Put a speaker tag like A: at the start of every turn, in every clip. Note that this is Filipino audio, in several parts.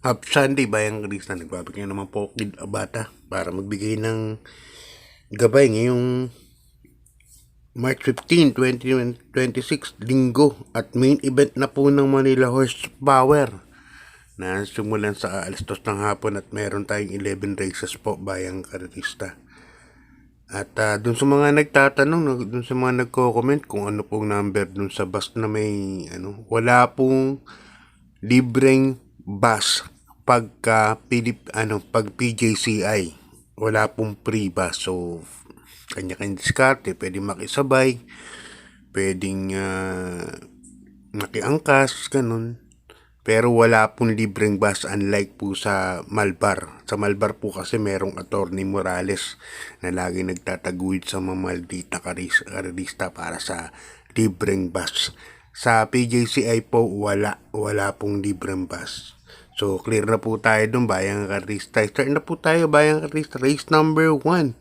A: Up Sunday, Bayang Krista, nagbabigay naman po Kid Abata para magbigay ng gabay ngayong March 15, 2026, Linggo, at main event na po ng Manila Horsepower na simulan sa alas 2 ng hapon at meron tayong 11 races po, Bayang Krista. At dun sa mga nagtatanong, dun sa mga nagko-comment kung ano pong number dun sa bus na may wala pong libreng bus pag PJCI. Wala pong free bus. So kanya-kanya diskarte, pwedeng makisabay, pwedeng makiangkas, ganun. Pero wala pong libreng bus, unlike po sa Malbar. Sa Malbar po kasi merong Attorney Morales na lagi nagtataguyod sa mga maldita karista para sa libreng bus. Sa PJCI po wala pong libreng bus. So clear na po tayo dun, Bayang Karista. Start na po tayo, Bayang Karista. Race number 1.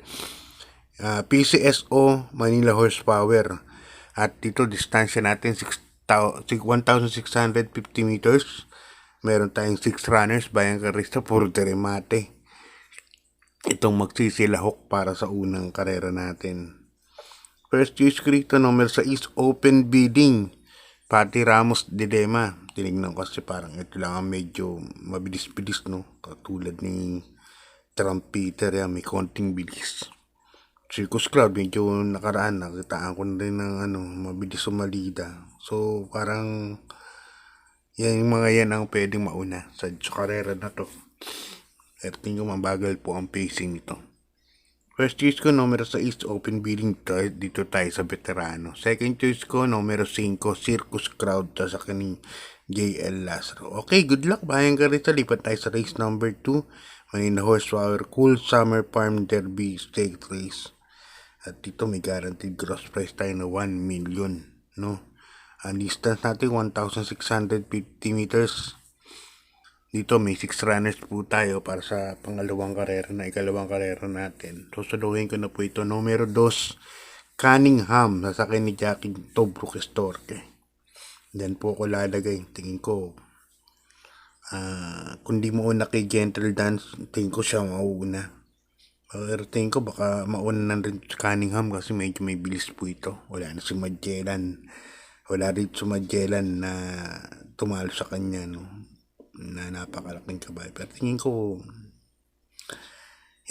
A: PCSO Manila Horsepower. At dito distansya natin 1,650 meters. Meron tayong 6 runners, Bayang Karista, puro remate. Itong magsisilahok para sa unang karera natin. First choice ko rito, number 6, open bidding. Pati Ramos Dilema. Tinignan ko kasi parang ito lang ang medyo mabilis-bilis, no? Katulad ni Trumpeter, yan, may konting bilis. Circus Crowd, medyo nakaraan, nakitaan ko na rin ng mabilis sumalida. So, parang yan yung mga yan ang pwedeng mauna sa karera na to. Pero tingin ko mabagal po ang pacing nito. First choice ko, numero 6, open bidding. Dito tayo sa veterano. Second choice ko, numero 5, Circus Crowd. Sa kaning JL Lazaro. Okay, good luck. Bayang Karista, lipat tayo sa race number 2. Manila Horsepower Cool Summer Farm Derby Stake Race. At dito may guaranteed gross prize tayo na 1 million, no? Ang distance natin 1,650 meters. Dito may 6 runners po tayo para sa ikalawang karera natin. Susunduin ko na po ito. Numero 2, Cunningham, sasakyan ni Jackie Tobruk Estorque. Then po ako lalagay. Tingin ko, kung di mo una kay Gentle Dance, tingin ko siya mauuna. Pero tingin ko baka mauna na rin si Cunningham kasi medyo may bilis po ito. Wala na si Magellan. Wala rin si Magellan na tumalo sa kanya, no? Na napakalaking kabay. Pero tingin ko,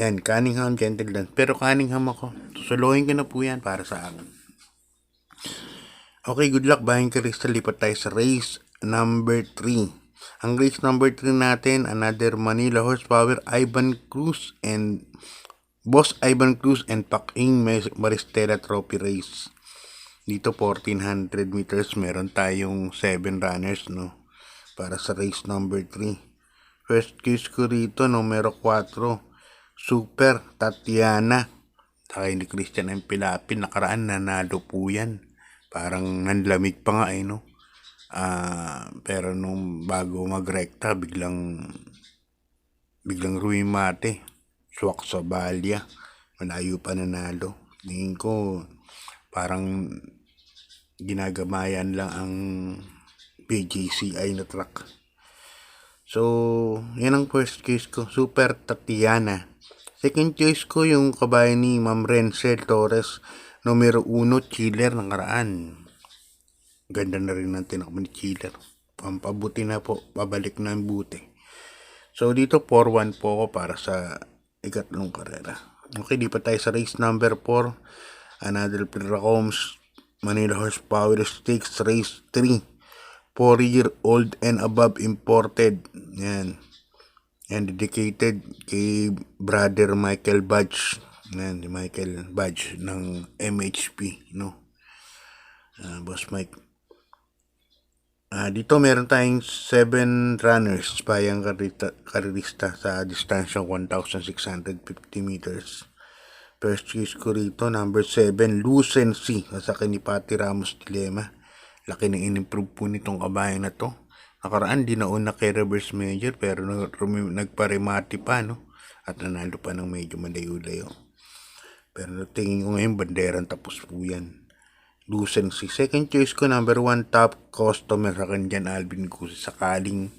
A: yan, Cunningham, Gentle Dance. Pero Cunningham ako. Susuluhin ko na po yan para sa akin. Okay, good luck, Bayang Karista. Lipat tayo sa race number 3. Ang race number 3 natin, another Manila Horsepower, Boss Ivan Cruz and Paking Maristela Trophy Race. Dito 1,400 meters, meron tayong 7 runners, no? Para sa race number 3. First case ko rito, numero 4, Super Tatiana. Saka ni Christian M. Pilapin, nakaraan nanalo po yan. Parang nanlamig pa nga no? Pero nung bago magrekta, biglang rumimate. Swak sa balya. Malayo pa nanalo. Tingin ko, parang ginagamayan lang ang PJCI na track. So, yan ang first case ko. Super Tatiana. Second choice ko yung kabayan ni Ma'am Renzel Torres. Numero 1, Chiller ng karaan. Ganda na rin ng tinakbo ni Chiller. Pampabuti na po. Pabalik na ang buti. So, dito 4-1 po ako para sa ikatlong karera. Okay, di pa tayo sa race number 4. Another Piracoms Manila Horsepower Stakes Race 3. 4-year-old and above imported. Yan. And dedicated kay brother Michael Budge. Yan, si Michael Budge ng MHP, no? Boss Mike. Dito meron tayong 7 runners, Bayang Karista sa distansyang 1,650 meters. First choice ko rito, number 7, Lucency, sasakyan ni Pati Ramos Dilema. Laki na in-improve po nitong kabayan na to. Nakaraan, di nauna kay reverse major, pero nagparemati pa, no? At nanalo pa ng medyo malayo-layo. Pero tingin ko ngayon, banderang tapos po yan. Lucency. Second choice ko, number 1, top customer sa kanyan, Alvin Cruz. Sakaling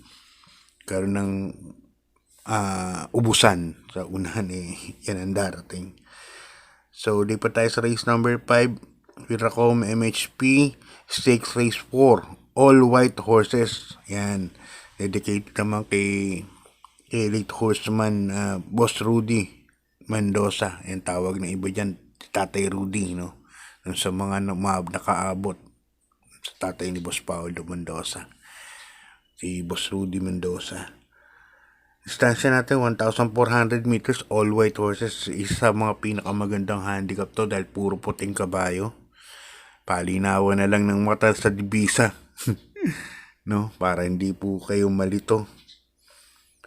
A: karoon ng ubusan sa unahan yan ang darating. So, lipat tayo sa race number 5, Viracom MHP, Stakes Race 4, all white horses. Yan, dedicated naman kay late horseman Boss Rudy Mendoza. Yan tawag na iba dyan, Tatay Rudy, no? Sa mga nakaabot sa tatay ni Boss Paulo Mendoza, si Boss Rudy Mendoza. Distansya natin 1,400 meters, all white horses. Isa sa mga pinakamagandang handicap to dahil puro puting kabayo. Palinawan na lang ng mata sa dibisa. No, para hindi po kayo malito.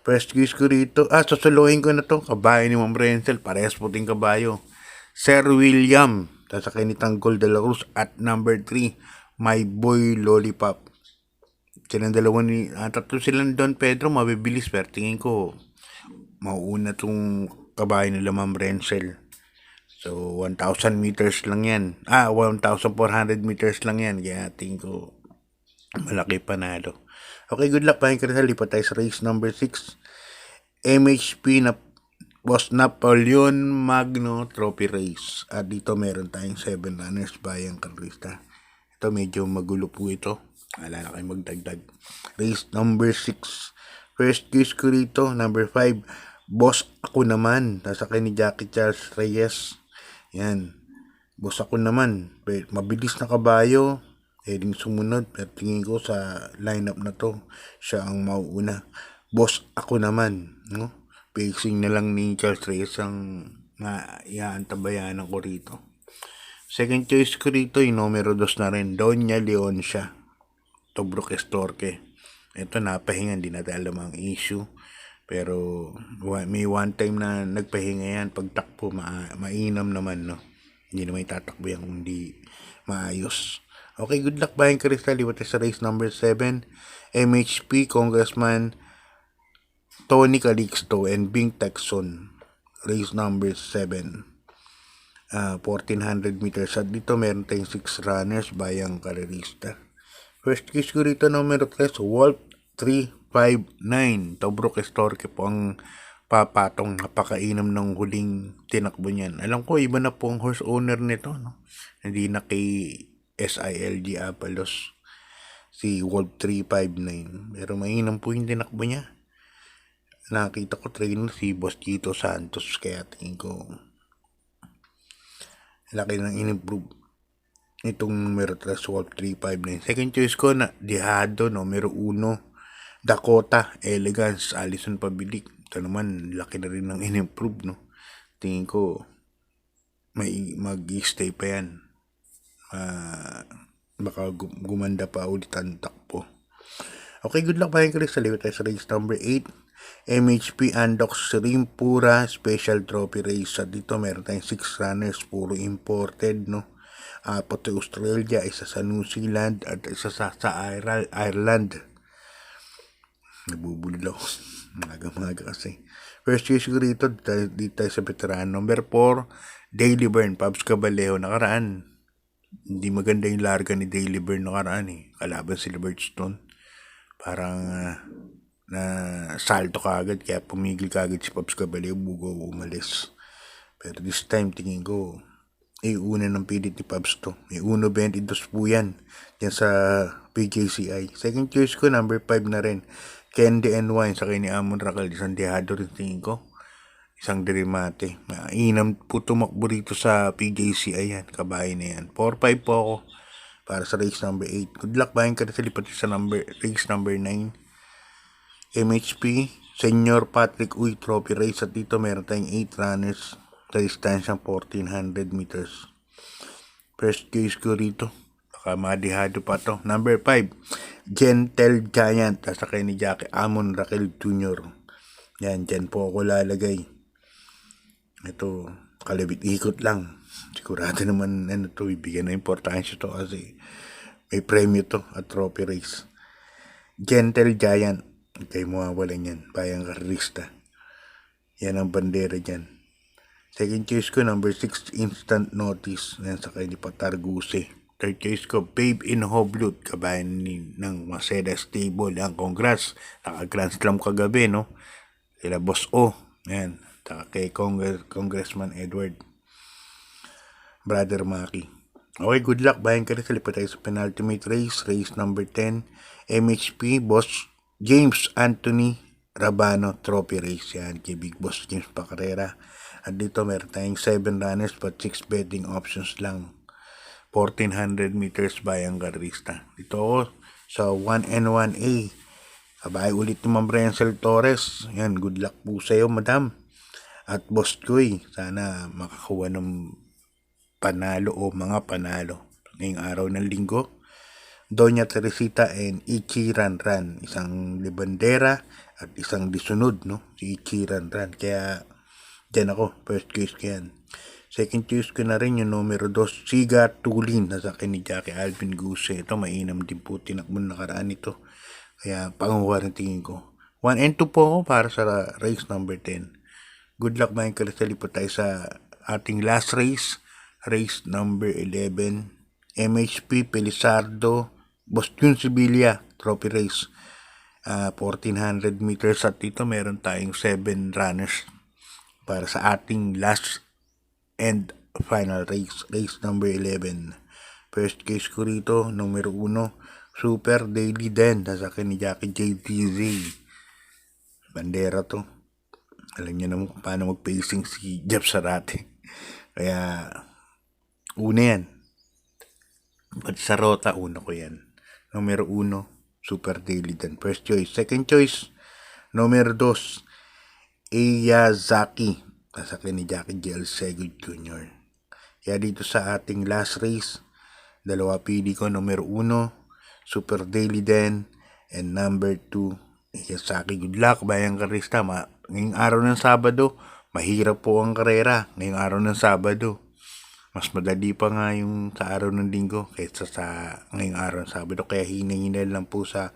A: First quiz ko rito, susuluhin ko na to, kabayo ni Ma'am Renzel, parehas puting kabayo. Sir William, sasakay ni Tanggol de la Cruz, at number 3, My Boy Lollipop. Silang dalawa tatlo silang Don Pedro, mabibilis, pero tingin ko mauuna tong kabayo nila Ma'am Renzel. So 1,000 meters lang yan, 1,400 meters lang yan, kaya tingin ko malaki panalo. Okay, good luck. Pahin ka rin, lipat tayo sa race number 6. MHP na Boss Napoleon Magno Trophy Race. At dito meron tayong 7 runners bayang karista. Ito medyo magulo po ito. Wala na kayo magdagdag. Race number 6. First quiz ko rito, number 5. Boss Ako Naman. Nasakay ni Jackie Charles Reyes. Yan. Boss Ako Naman. Mabilis na kabayo. Pwedeng sumunod, pero tingin ko sa lineup na to, siya ang mauuna. Boss Ako Naman, no? Pacing na lang ni Charles Reyes ang iaantabayanan ko rito. Second choice ko rito, yung numero 2 na rin, Doña Leoncia, Tobruk Estorque. Ito napahinga, hindi natin alam ang issue. Pero may one time na nagpahinga yan, pagtakbo, mainam naman, no? Hindi naman itatakbo yan kung hindi maayos. Okay, good luck Bayang Crystal. Liwat sa race number 7. MHP Congressman Tony Calixto and Bing Texon. Race number 7. 1,400 meters. At dito meron tayong 6 runners Bayang Karerista. First kiss ko rito numero 3. Wolf 359. Tobruk Estorque po ang papatong, napakainam ng huling tinakbo niyan. Alam ko, iba na po ang horse owner nito, no? Hindi na kay SILG Apalos, si Wolf 359. Pero mainam po yung tinakbo niya. Nakita ko trainer si Boss Chito Santos, kaya tingin ko laki ng in-improve itong numero 3, Wolf 359. Second choice ko na Dihado, numero 1, Dakota Elegance, Alison Pabilik. Ito naman, laki na rin ng in-improve, no? Tingin ko may mag-stay pa yan. Baka gumanda pa ulit ang takbo. Okay, good luck Bayang Chris. Saliwat tayo sa race number 8. MHP Andox Rimpura Special Trophy Race. At dito meron tayong 6 runners, puro imported, no? 4 sa Australia, isa sa New Zealand, at isa sa Ireland. Nabubulol ako. Maga kasi. First choice ko rito, dito tayo sa veteran. Number 4, Daily Burn, Pabs Cabalejo. Nakaraan, hindi maganda yung larga ni Daily Burn nakaraan kalaban si Silverstone. Parang na salto kagad, kaya pumigil kagad si Pabs Cabalejo, bugo umalis. Pero this time tingin ko una ng pilit ni Pabs to. May 1.22 po yan dyan sa PJCI. Second choice ko number 5 na rin, Candy and Wine, sa kay ni Amon Racal. Isang Dihado rin tingin ko, isang Dirimate. Mainam po tumakbo rito sa PJCI yan, kabahay na yan. 4-5 po ako para sa race number 8. Good luck Bayang Crystal. Lipat sa race number 9. MHP Senior Patrick Uy Trophy Race. At dito meron tayong 8 runners sa distansyang 1,400 meters. First case ko rito, baka madihado pa to. Number 5, Gentle Giant, sasakay ni Jackie Amon Raquel Jr. Yan, dyan po ako lalagay. Ito, kalabit ikot lang. Sigurado naman to, bibigyan na importansya to kasi may premyo to at trophy race. Gentle Giant, okay, mawawalan yan, Bayang Karista. Yan ang bandera dyan. Second choice ko, number 6, Instant Notice. Yan, sakay ni Patar Guse. Third choice ko, Babe in Hoblut, kabayan ng Mercedes Stable. Yan, congrats. Naka-Grand Slam kagabi, no? Kila Boss O. Yan. Taka kay Congressman Edward. Brother Maki. Okay, good luck. Bayan ka rin sa lipat tayo sa penultimate race. Race number 10. MHP, Boss James Anthony Rabano Trophy Race. Yan, kay Big Boss James Pacarera. At dito meron tayong 7 runners but 6 betting options lang. 1400 meters bayang karista. Dito ako sa 1N1A. Abay ulit ni Ma'am Rencel Torres. Yan, good luck po sa iyo, madam. At Boss Koy, sana makakuha ng panalo o mga panalo ngayong araw ng linggo. Doña Teresita and Ichi Ranran, isang libandera at isang disunod, no? Si Ichi Ranran. Kaya dyan ako, first case ko yan. Second choice ko na rin yung numero 2, Siga Tulin, nasa akin ni Jackie Alvin Guse. Ito, mainam din po, tinakbo nakaraan ito. Kaya, pangunguha rin tingin ko. 1 and 2 po ako para sa race number 10. Good luck mga karisali po tayo sa ating last race. Race number 11. MHP Pelisardo, Boston Sibilia, Trophy Race. 1400 meters at dito meron tayong 7 runners para sa ating last and final race, race number 11. First case ko rito, numero 1, Super Daily Den, nasa akin ni Jackie JTZ. Bandera to. Alam niyo naman kung paano mag-pacing si Jeff Sarate. Kaya, una yan. Pati sa rota, una ko yan. Numero 1, Super Daily Den. First choice. Second choice, numero 2, Iyazaki, nasa akin ni Jackie J.L. Segud Jr. Kaya dito sa ating last race, dalawa pili ko, numero 1, Super Daily Den, and number 2, Iyazaki. Good luck, bayang karista. Ngayong araw ng Sabado, mahirap po ang karera. Ngayong araw ng Sabado, mas madali pa nga yung sa araw ng Linggo kaysa sa ngayong araw ng Sabado. Kaya hinahinal lang po sa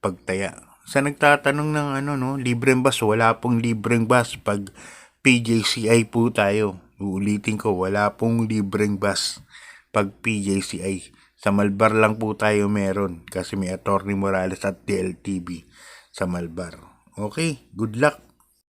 A: pagtaya. Sa nagtatanong ng libreng bus, wala pong libreng bus pag PJCI po tayo. Uulitin ko, wala pong libreng bus pag PJCI. Sa Malbar lang po tayo meron kasi may Attorney Morales at DLTV sa Malbar. Okay, good luck.